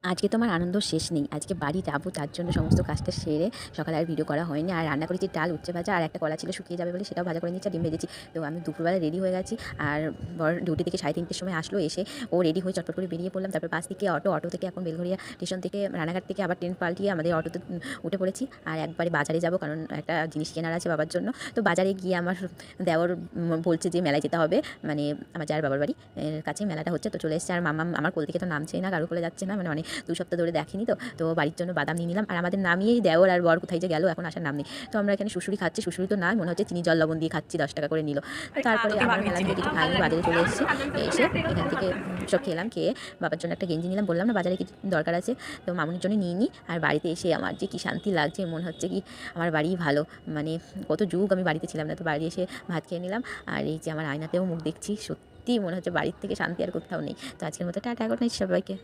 আজকে তো আমার আনন্দ শেষ নেই। আজকে বাড়ি যাবো তার জন্য সমস্ত কাজটা সেরে সকালে আর ভিডিও করা হয়নি। আর রান্না করেছি ডাল, উচ্ছে ভাজা আর একটা কলা ছিল শুকিয়ে যাবে বলে সেটাও ভাজা করে নিয়েছি আর ডিম ভেজেছি। তো আমি দুপুরবেলা রেডি হয়ে গেছি। আর বর ডিউটি থেকে 3:30 সময় আসলো। এসে ও রেডি হয়ে চটপট করে বেরিয়ে পড়লাম। তারপর বাস থেকে অটো থেকে এখন বেলঘরিয়া স্টেশন থেকে রানাঘাট থেকে আবার ট্রেন পাল্টিয়ে আমাদের অটোতে উঠে পড়েছি। আর একবারে বাজারে যাবো কারণ একটা জিনিস কেনার আছে বাবার জন্য। তো বাজারে গিয়ে আমার দেওর বলছে যে মেলায় যেতে হবে। মানে আমার যার বাবার বাড়ি কাছেই মেলাটা হচ্ছে। তো চলে এসেছে। আর মাম্মাম আমার কোল থেকে তো নামছেই না, কারোর কোলে যাচ্ছে না। মানে অনেক 2 সপ্তাহ ধরে দেখেনি তো। তো বাড়ির জন্য বাদাম নিয়ে নিলাম। আর আমাদের নামিয়েই দেওর আর বর কোথায় যে গেল এখন আসার নাম নেই। তো আমরা এখানে শুশুড়ি খাচ্ছি। শুশুড়ি তো না, মনে হচ্ছে চিনি জল লবণ দিয়ে খাচ্ছি, 10 টাকা করে নিল। তো তারপরে আমরা মেলা থেকে কিছু খাইনি, বাজারে চলে এসেছি। এসে এখান থেকে সব খেলাম। খেয়ে বাবার জন্য একটা গেঞ্জি নিলাম। বললাম না বাজারে কিছু দরকার আছে, তো মামুনির জন্য নিয়ে নিই। আর বাড়িতে এসে আমার যে কি শান্তি লাগছে, মনে হচ্ছে কি আমার বাড়িই ভালো। মানে কত যুগ আমি বাড়িতে ছিলাম না, তো বাড়ি এসে ভাত খেয়ে নিলাম। আর এই যে আমার আয়নাতেও মুখ দেখছি, সত্যিই মনে হচ্ছে বাড়ির থেকে শান্তি আর কোথাও নেই। তো আজকের মতো টাটা, গুড নাইট সবাইকে।